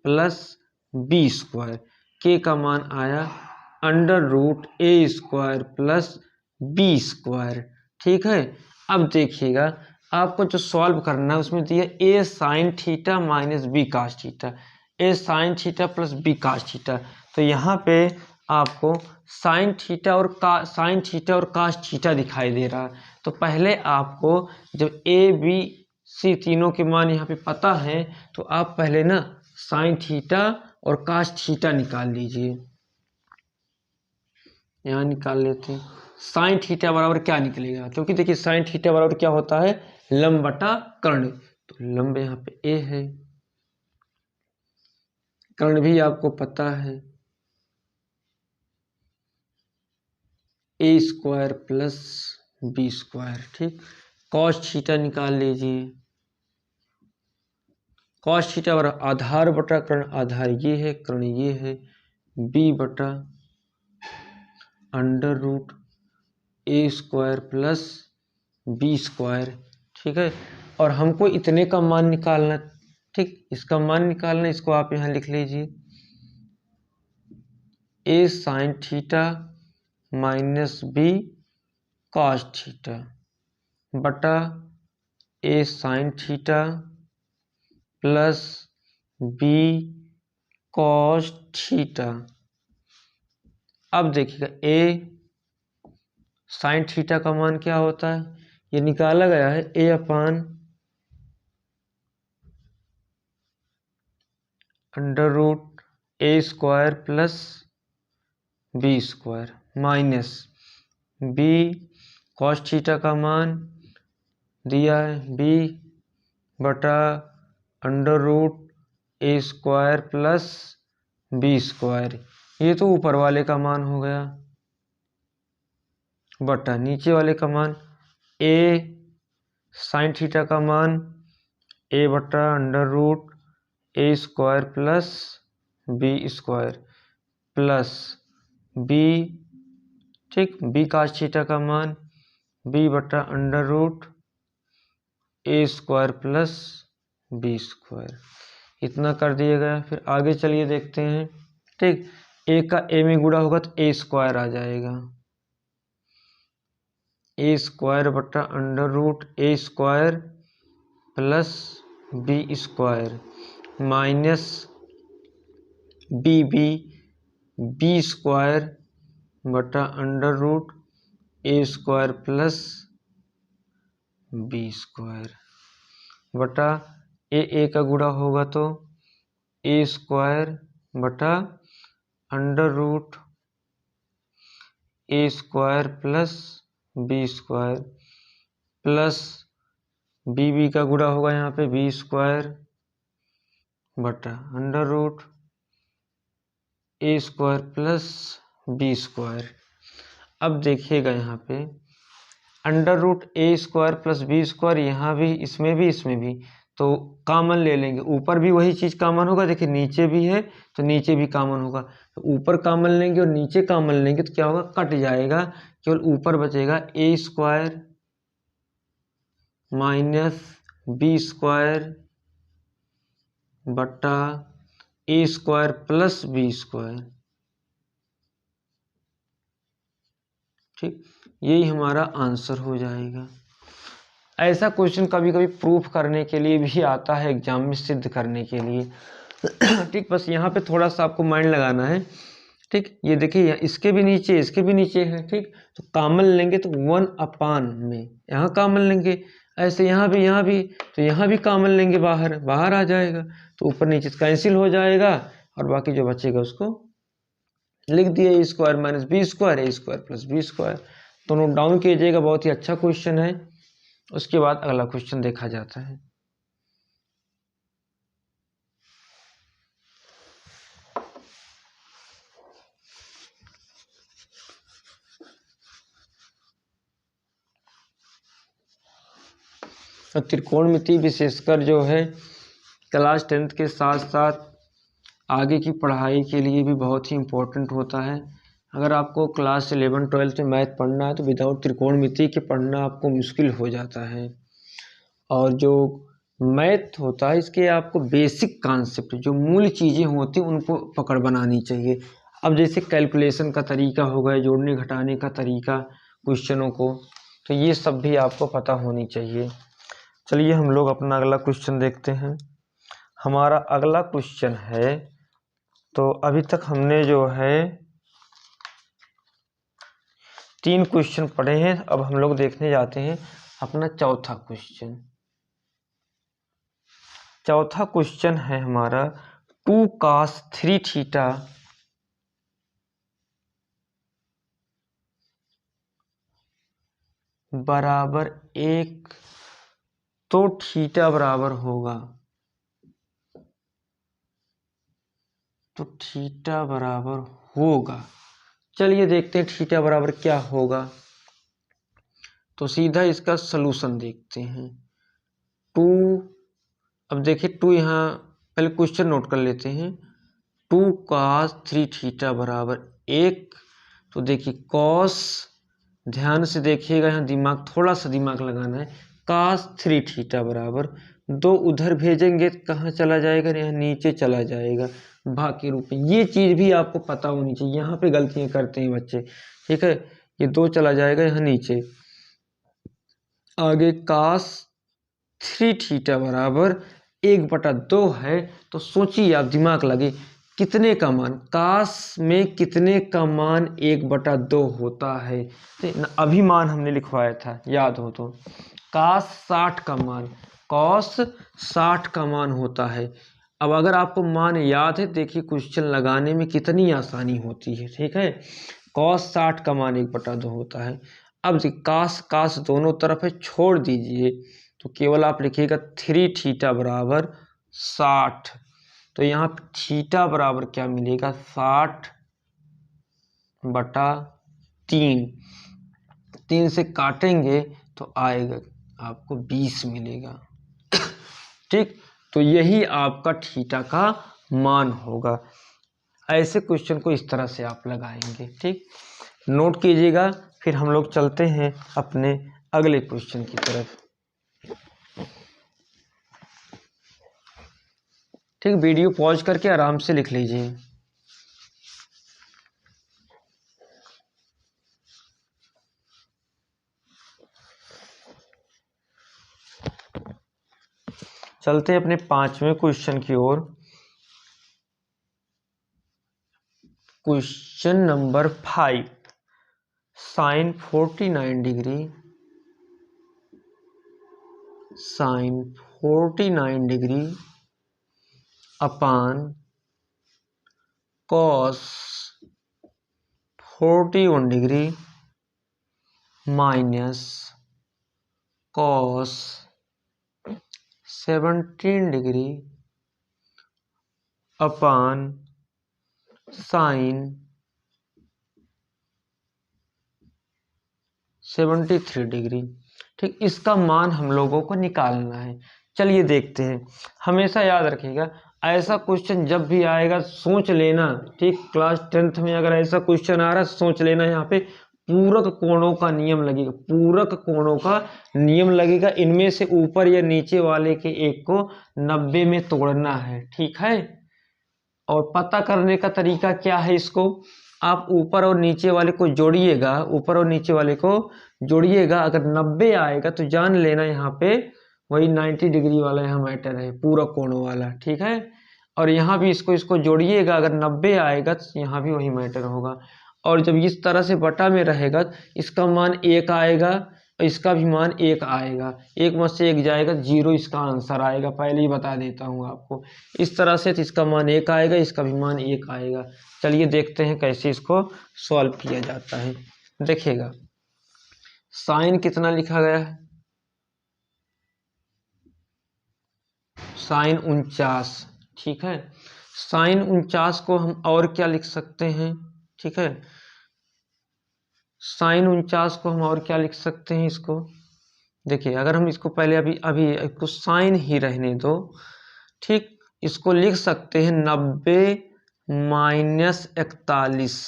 [SPEAKER 1] plus b square. k का मान आया under root a square plus b square, ठीक है। अब देखिएगा आपको जो सॉल्व करना है उसमें दिया a sine theta minus b cos theta, a sine theta plus b cos theta. तो यहाँ पे आपको साइन थीटा और कास थीटा दिखाई दे रहा है। तो पहले आपको जब a b c तीनों के मान यहाँ पे पता है, तो आप पहले ना साइन थीटा और कास थीटा निकाल लीजिए। यहाँ निकाल लेते हैं। साइन थीटा बराबर क्या निकलेगा, क्योंकि देखिए साइन थीटा बराबर क्या होता है, लंब बटा कर्ण। तो लंब यहाँ पे a है, कर्ण भी आपको पता है a square plus b square, ठीक। कॉस थीटा निकाल लीजिए। कॉस थीटा बराबर आधार बटा कर्ण, आधार ये है, कर्ण ये है, b बटा under root a square plus b square, ठीक है। और हमको इतने का मान निकालना, ठीक, इसका मान निकालना, इसको आप यहाँ लिख लीजिए a sine theta minus b cos theta बटा a sine theta plus b cos theta. अब देखिएगा a साइन थीटा का मान क्या होता है, ये निकाला गया है a upon under root a square plus b square minus b cos theta का मान दिया है b बटा under root a square plus b square. ये तो ऊपर वाले का मान हो गया, बटा नीचे वाले का मान a साइन थीटा का मान a बटा under root a square plus b square plus b, ठीक, b कास थीटा का मान b बटा under root a square plus b square. इतना कर दिया गया। फिर आगे चलिए देखते हैं, ठीक। a का a में गुणा होगा तो a स्क्वायर आ जाएगा, ए स्क्वायर बटा under root A square plus B square minus B square बटा under root A square plus B square बटा ए का गुणा होगा तो ए स्क्वायर बटा under root A square plus B square plus B का गुणा होगा यहाँ पे बी स्क्वायर बटा under root A square plus B square. अब देखिएगा यहाँ पे under root A square plus B square, यहाँ भी इसमें भी तो कॉमन ले लेंगे, ऊपर भी वही चीज़ कॉमन होगा। देखिए नीचे भी है तो नीचे भी कॉमन होगा, तो ऊपर कॉमन लेंगे और नीचे कॉमन लेंगे तो क्या होगा, कट जाएगा, केवल ऊपर बचेगा ए स्क्वायर माइनस बी स्क्वायर बटा ए स्क्वायर प्लस बी स्क्वायर। ठीक, यही हमारा आंसर हो जाएगा। ऐसा क्वेश्चन कभी कभी प्रूफ करने के लिए भी आता है एग्जाम में, सिद्ध करने के लिए। ठीक, बस यहाँ पे थोड़ा सा आपको माइंड लगाना है। ठीक, ये देखिए इसके भी नीचे है। ठीक, तो कॉमन लेंगे तो 1/, में यहाँ कॉमन लेंगे, ऐसे यहाँ भी तो यहाँ भी कॉमन लेंगे, बाहर आ जाएगा, तो ऊपर नीचे कैंसिल हो जाएगा और बाकी जो बचेगा उसको लिख दिए ए स्क्वायर माइनस बी स्क्वायर ए स्क्वायर प्लस बी स्क्वायर। तो नोट डाउन कीजिएगा, बहुत ही अच्छा क्वेश्चन है। उसके बाद अगला क्वेश्चन देखा जाता है। तो त्रिकोणमिति विशेषकर जो है क्लास 10th के साथ साथ आगे की पढ़ाई के लिए भी बहुत ही इम्पोर्टेंट होता है। अगर आपको क्लास 11 12 में मैथ पढ़ना है तो विदाउट त्रिकोणमिति के पढ़ना आपको मुश्किल हो जाता है। और जो मैथ होता है इसके आपको बेसिक कॉन्सेप्ट, जो मूल चीज़ें होती हैं उनको पकड़ बनानी चाहिए। अब जैसे कैलकुलेशन का तरीका हो गया, जोड़ने घटाने का तरीका क्वेश्चनों को, तो ये सब भी आपको पता होनी चाहिए। चलिए हम लोग अपना अगला क्वेश्चन देखते हैं। हमारा अगला क्वेश्चन है, तो अभी तक हमने जो है 3 क्वेश्चन पढ़े हैं। अब हम लोग देखने जाते हैं अपना चौथा क्वेश्चन। चौथा क्वेश्चन है हमारा 2 cos 3 थीटा बराबर 1, तो थीटा बराबर होगा, तो थीटा बराबर होगा। चलिए देखते हैं थीटा बराबर क्या होगा। तो सीधा इसका सलूशन देखते हैं। 2, अब देखिए 2 यहाँ पहले क्वेश्चन नोट कर लेते हैं। 2 cos 3 थीटा बराबर 1, तो देखिए cos, ध्यान से देखिएगा, यहाँ थोड़ा सा दिमाग लगाना है। cos 3 थीटा बराबर 2 उधर भेजेंगे तो कहाँ चला जाएगा, यहाँ नीचे चला जाएगा भाग के रूप में। ये चीज़ भी आपको पता होनी चाहिए, यहाँ पे गलतियाँ करते हैं बच्चे। ठीक है, ये 2 चला जाएगा यहाँ नीचे। आगे cos 3 थीटा बराबर 1/2 है, तो सोचिए आप, दिमाग लगे, कितने का मान, cos में कितने का मान 1/2 होता है। तो अभी मान हमने लिखवाया था, याद हो तो, cos 60 का मान, cos 60 का मान होता है। अब अगर आपको मान याद है, देखिए क्वेश्चन लगाने में कितनी आसानी होती है। ठीक है, cos 60 का मान 1/2 होता है। अब cos दोनों तरफ है, छोड़ दीजिए, तो केवल आप लिखिएगा 3 थीटा बराबर 60। तो यहाँ पे थीटा बराबर क्या मिलेगा, 60/3। 3 से काटेंगे तो आएगा आपको 20 मिलेगा। ठीक, तो यही आपका थीटा का मान होगा। ऐसे क्वेश्चन को इस तरह से आप लगाएंगे। ठीक, नोट कीजिएगा। फिर हम लोग चलते हैं अपने अगले क्वेश्चन की तरफ। ठीक, वीडियो पॉज करके आराम से लिख लीजिए। चलते हैं अपने 5वें क्वेश्चन की ओर। Question number 5, sine 49 degree, sine 49 degree upon cos 41 degree minus cos 17 degree upon sine 73 degree. ठीक, इसका मान हम लोगों को निकालना है। चलिए देखते हैं। हमेशा याद रखिएगा, ऐसा क्वेश्चन जब भी आएगा सोच लेना। ठीक, क्लास 10th में अगर ऐसा क्वेश्चन आ रहा है सोच लेना, यहाँ पे पूरक कोणों का नियम लगेगा, पूरक कोणों का नियम लगेगा। इनमें से ऊपर या नीचे वाले के एक को 90 में तोड़ना है। ठीक है, और पता करने का तरीका क्या है, इसको आप ऊपर और नीचे वाले को जोड़िएगा, ऊपर और नीचे वाले को जोड़िएगा। अगर 90 आएगा तो जान लेना यहाँ पे वही 90 डिग्री वाला यहाँ मैटर है, पूरक कोणों वाला। ठीक है, और यहाँ भी इसको जोड़िएगा, अगर 90 आएगा तो यहाँ भी वही मैटर होगा। और जब इस तरह से बटा में रहेगा इसका मान 1 आएगा, इसका भी मान 1 आएगा, 1 में से 1 जाएगा 0, इसका आंसर आएगा। पहले ही बता देता हूँ आपको। इस तरह से तो इसका मान 1 आएगा, इसका भी मान 1 आएगा। चलिए देखते हैं कैसे इसको सॉल्व किया जाता है। देखिएगा, साइन कितना लिखा गया है, साइन 49। ठीक है, साइन 49 को हम और क्या लिख सकते हैं। ठीक है, साइन 49 को हम और क्या लिख सकते हैं। इसको देखिए, अगर हम इसको पहले अभी इसको साइन ही रहने दो। ठीक, इसको लिख सकते हैं 90 माइनस 41,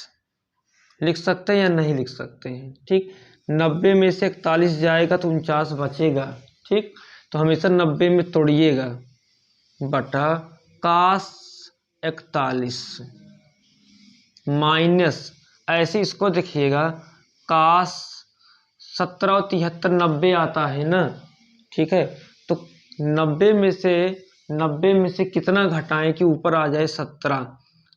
[SPEAKER 1] लिख सकते हैं या नहीं लिख सकते हैं। ठीक, 90 में से 41 जाएगा तो 49 बचेगा। ठीक, तो हमेशा 90 में तोड़िएगा, बटा कास 41 माइनस, ऐसे इसको देखिएगा, कास 17 और 73 90 आता है ना। ठीक है, तो 90 में से कितना घटाएं कि ऊपर आ जाए 17।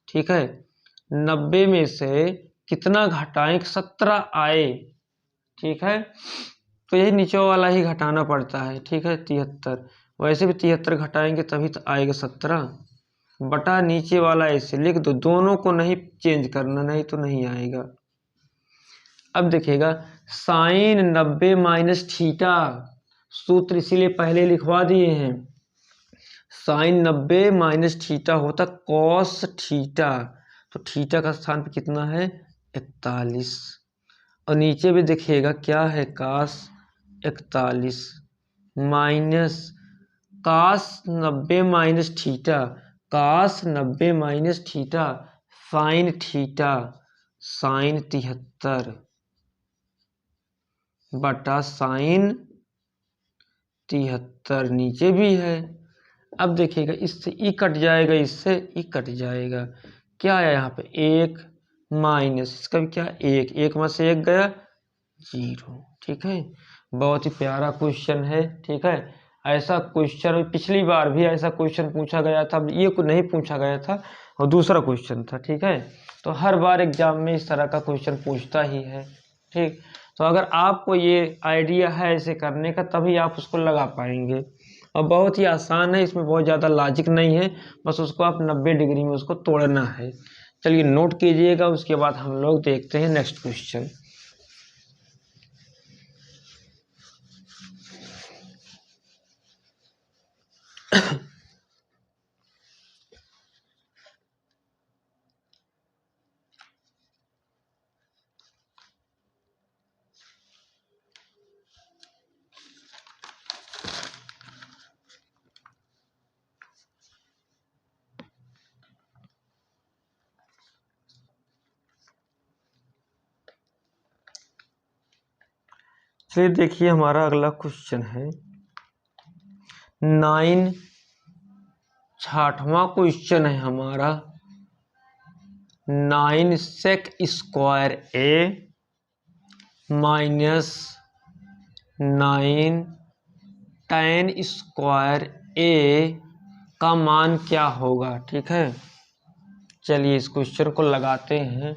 [SPEAKER 1] ठीक है, 90 में से कितना घटाएं कि 17 आए। ठीक है, तो यही नीचे वाला ही घटाना पड़ता है। ठीक है, 73, वैसे भी 73 घटाएंगे तभी तो आएगा 17, बटा नीचे वाला ऐसे लिख दो, दोनों को नहीं चेंज करना, नहीं तो नहीं आएगा। अब देखिएगा, साइन 90 माइनस थीटा, सूत्र इसीलिए पहले लिखवा दिए हैं। साइन 90 माइनस थीटा होता कॉस थीटा, तो थीटा का स्थान पे कितना है 41, और नीचे भी देखिएगा क्या है cos 41 minus cos 90 minus theta, cos 90 minus theta sine theta, sine 73 बटा साइन 73, नीचे भी है। अब देखिएगा, इससे ई कट जाएगा, इससे ई कट जाएगा, क्या आया यहाँ पे 1 माइनस इसका भी क्या 1, 1 में से 1 गया 0। ठीक है, बहुत ही प्यारा क्वेश्चन है। ठीक है, ऐसा क्वेश्चन पिछली बार भी ऐसा क्वेश्चन पूछा गया था, ये को नहीं पूछा गया था और दूसरा क्वेश्चन था। ठीक है, तो हर बार एग्जाम में इस तरह का क्वेश्चन पूछता ही है। ठीक, तो अगर आपको ये आइडिया है ऐसे करने का तभी आप उसको लगा पाएंगे, और बहुत ही आसान है, इसमें बहुत ज़्यादा लॉजिक नहीं है, बस उसको आप 90 डिग्री में उसको तोड़ना है। चलिए नोट कीजिएगा, उसके बाद हम लोग देखते हैं नेक्स्ट क्वेश्चन। चलिए देखिए, हमारा अगला क्वेश्चन है 68वां क्वेश्चन है हमारा। 9 sec square A minus 9 tan square a का मान क्या होगा। ठीक है, चलिए इस क्वेश्चन को लगाते हैं।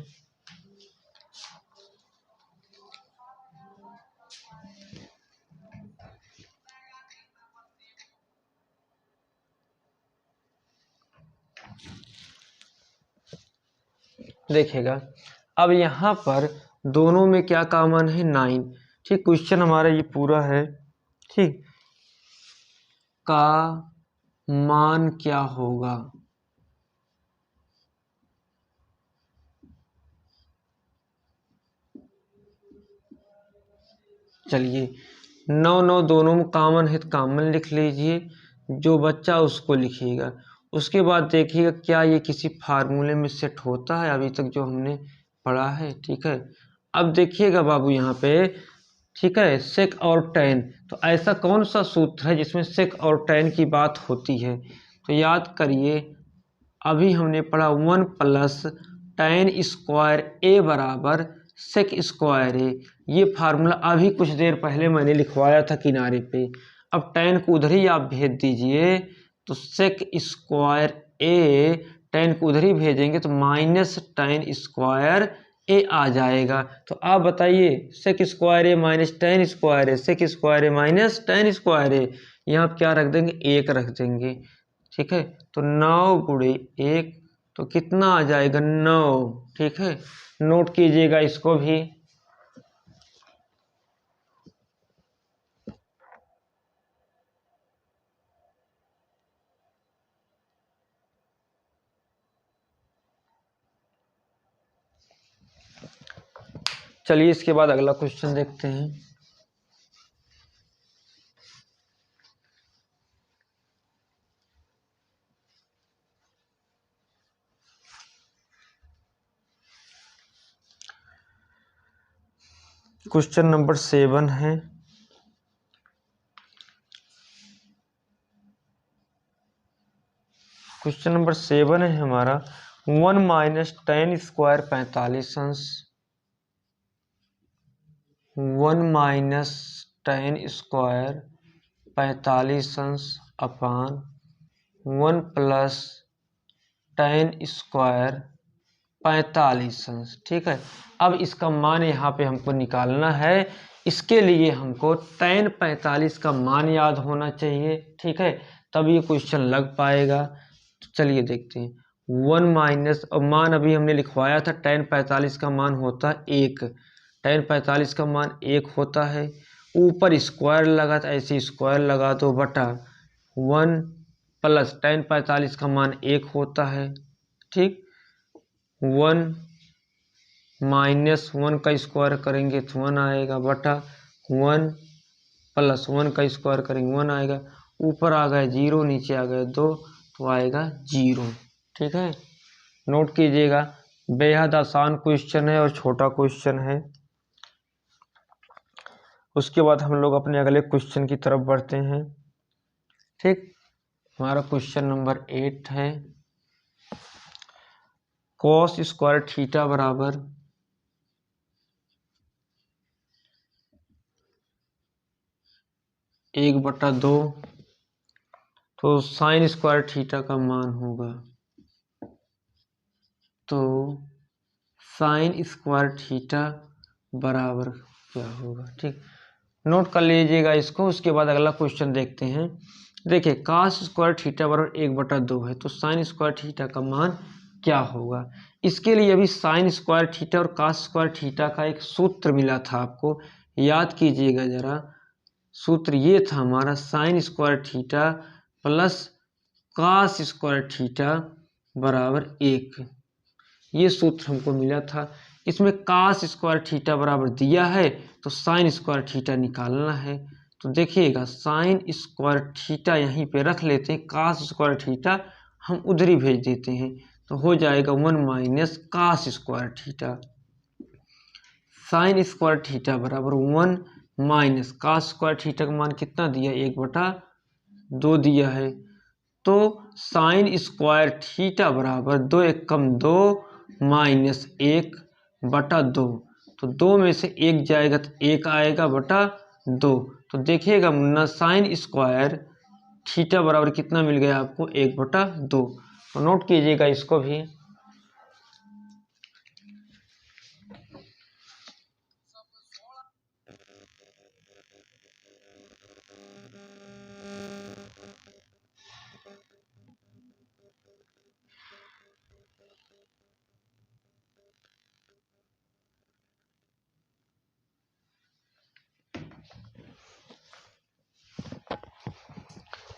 [SPEAKER 1] देखिएगा, अब यहाँ पर दोनों में क्या कॉमन है, 9। ठीक, क्वेश्चन हमारा ये पूरा है। ठीक, का मान क्या होगा। चलिए 9 9 दोनों में कॉमन है तो कॉमन लिख लीजिए, जो बच्चा उसको लिखिएगा। उसके बाद देखिएगा क्या ये किसी फार्मूले में सेट होता है अभी तक जो हमने पढ़ा है। ठीक है, अब देखिएगा बाबू यहाँ पे, ठीक है, सेक और टैन, तो ऐसा कौन सा सूत्र है जिसमें सेक और टैन की बात होती है। तो याद करिए, अभी हमने पढ़ा 1 प्लस टैन स्क्वायर ए बराबर सेक स्क्वायर ए। ये फार्मूला अभी कुछ देर पहले मैंने लिखवाया था किनारे पे। अब टैन को उधर ही आप भेज दीजिए, तो सेक स्क्वायर ए, टैन को उधर ही भेजेंगे तो माइनस टैन स्क्वायर ए आ जाएगा। तो आप बताइए, सेक square A minus tan square A, sec square A minus tan square ए, यहाँ आप क्या रख देंगे, 1 रख देंगे। ठीक है, तो 9 गुणे 1 तो कितना आ जाएगा, 9। ठीक है, नोट कीजिएगा इसको भी। चलिए इसके बाद अगला क्वेश्चन देखते हैं। क्वेश्चन नंबर 7 है। क्वेश्चन नंबर 7 है हमारा, 1 माइनस टैन स्क्वायर 45 अंश, 1 माइनस टैन स्क्वायर 45 अंश अपान 1 प्लस टैन स्क्वायर 45 अंश। ठीक है, अब इसका मान यहाँ पे हमको निकालना है। इसके लिए हमको टैन 45 का मान याद होना चाहिए। ठीक है, तब ये क्वेश्चन लग पाएगा। तो चलिए देखते हैं, 1 माइनस, और मान अभी हमने लिखवाया था, टैन 45 का मान होता है 1, टैन 45 का मान 1 होता है। ऊपर स्क्वायर लगा था, ऐसे स्क्वायर लगा दो बटा 1 प्लस टैन 45 का मान 1 होता है। ठीक, 1 माइनस 1 का स्क्वायर करेंगे तो 1 आएगा, बटा 1 प्लस 1 का स्क्वायर करेंगे 1 आएगा। ऊपर आ गए 0, नीचे आ गए 2 तो आएगा 0। ठीक है, नोट कीजिएगा, बेहद आसान क्वेश्चन है और छोटा क्वेश्चन है। उसके बाद हम लोग अपने अगले क्वेश्चन की तरफ बढ़ते हैं। ठीक, हमारा क्वेश्चन नंबर 8 है, कॉस स्क्वायर थीटा बराबर 1/2, तो साइन स्क्वायर थीटा का मान होगा, तो साइन स्क्वायर थीटा बराबर क्या होगा। ठीक, नोट कर लीजिएगा इसको। उसके बाद अगला क्वेश्चन देखते हैं। देखिए, कास स्क्वायर थीटा बराबर 1/2 है, तो साइन स्क्वायर थीटा का मान क्या होगा। इसके लिए अभी साइन स्क्वायर थीटा और कास स्क्वायर थीटा का एक सूत्र मिला था, आपको याद कीजिएगा जरा। सूत्र ये था हमारा, sine square theta plus cos square theta बराबर 1। ये सूत्र हमको मिला था। इसमें कास स्क्वायर थीटा बराबर दिया है, तो साइन स्क्वायर थीटा निकालना है। तो देखिएगा, साइन स्क्वायर थीटा यहीं पे रख लेते हैं, कास स्क्वायर थीटा हम उधर ही भेज देते हैं, तो हो जाएगा 1 minus cos square theta. Sine square theta बराबर 1 माइनस कास स्क्वायर थीटा का मान कितना दिया, 1/2 दिया है। तो साइन स्क्वायर थीटा बराबर 2 एक कम 2 माइनस 1/2, तो 2 में से 1 जाएगा तो 1 आएगा बटा 2, तो देखिएगा मुन्ना साइन स्क्वायर थीटा बराबर कितना मिल गया आपको 1/2। तो नोट कीजिएगा इसको भी।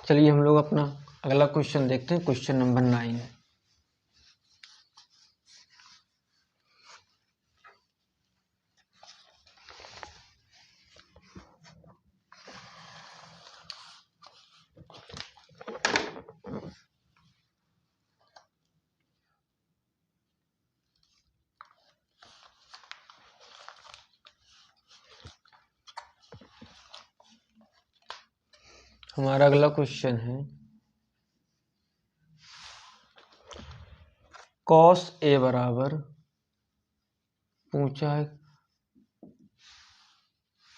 [SPEAKER 1] चलिए हम लोग अपना अगला क्वेश्चन देखते हैं, क्वेश्चन नंबर 9। हमारा अगला क्वेश्चन है cos a बराबर पूछा है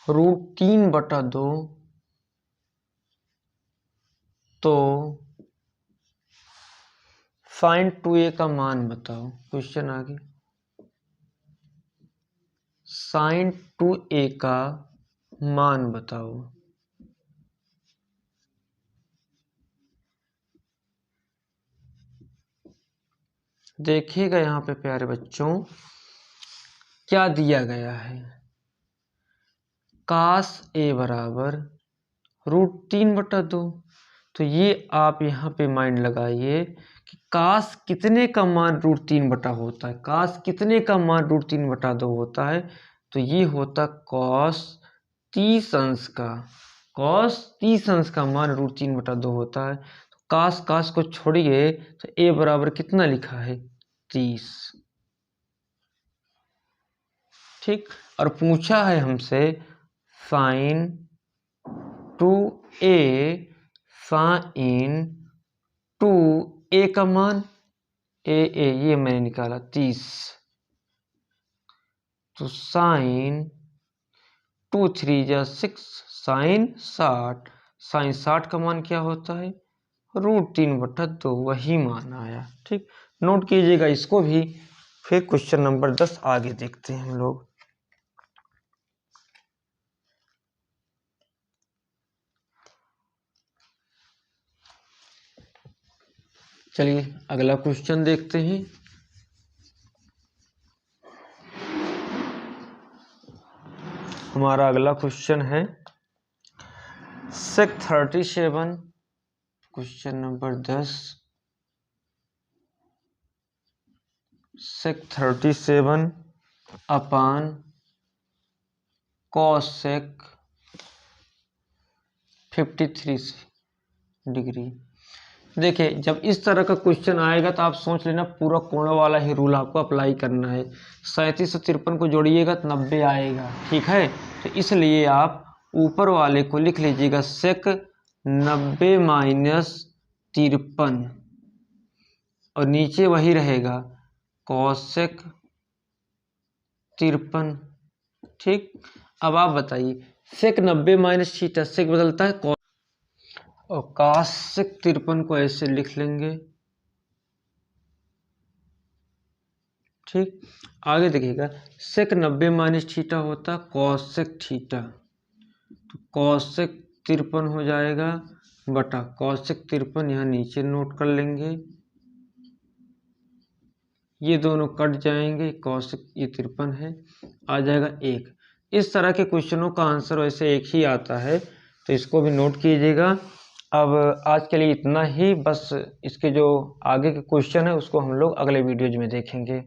[SPEAKER 1] √3/2, तो sin 2a का मान बताओ। क्वेश्चन आगे sin 2a का मान बताओ। देखिएगा यहाँ पे प्यारे बच्चों क्या दिया गया है। cos a बराबर √3/2, तो ये आप यहाँ पे माइंड लगाइए कि cos कितने का मान √3 होता है। cos कितने का मान √3/2 होता है, तो ये होता cos 30 अंश का। cos 30 अंश का मान √3/2 होता है। तो cos को छोड़िए तो a बराबर कितना लिखा है 30। ठीक, और पूछा है हमसे sin 2a sin 2a का मान ये मैंने निकाला 30। तो sin 2 3 जा 6 sin 60, sin 60 का मान क्या होता है √3/2, वही मान आया। ठीक, नोट कीजिएगा इसको भी। फिर क्वेश्चन नंबर 10 आगे देखते हैं हम लोग। चलिए अगला क्वेश्चन देखते हैं। हमारा अगला क्वेश्चन है sec 37, क्वेश्चन नंबर 10। sec 37 अपान cosec 53 डिग्री। देखिए जब इस तरह का क्वेश्चन आएगा तो आप सोच लेना पूरा कोण वाला ही रूल आपको अप्लाई करना है। 37 और 53 को जोड़िएगा तो 90 आएगा। ठीक है, तो इसलिए आप ऊपर वाले को लिख लीजिएगा sec 90 - 53 और नीचे वही रहेगा cosec 53। ठीक, अब आप बताइए sec 90 - थीटा sec बदलता है और cosec 53 को ऐसे लिख लेंगे। ठीक, आगे देखिएगा sec 90 - थीटा होता cosec थीटा, तो cosec 53 हो जाएगा बटा cosec 53, यहाँ नीचे नोट कर लेंगे। ये दोनों कट जाएंगे, cosec ये 53 है, आ जाएगा 1। इस तरह के क्वेश्चनों का आंसर वैसे एक ही आता है, तो इसको भी नोट कीजिएगा। अब आज के लिए इतना ही, बस इसके जो आगे के क्वेश्चन है उसको हम लोग अगले वीडियोज में देखेंगे।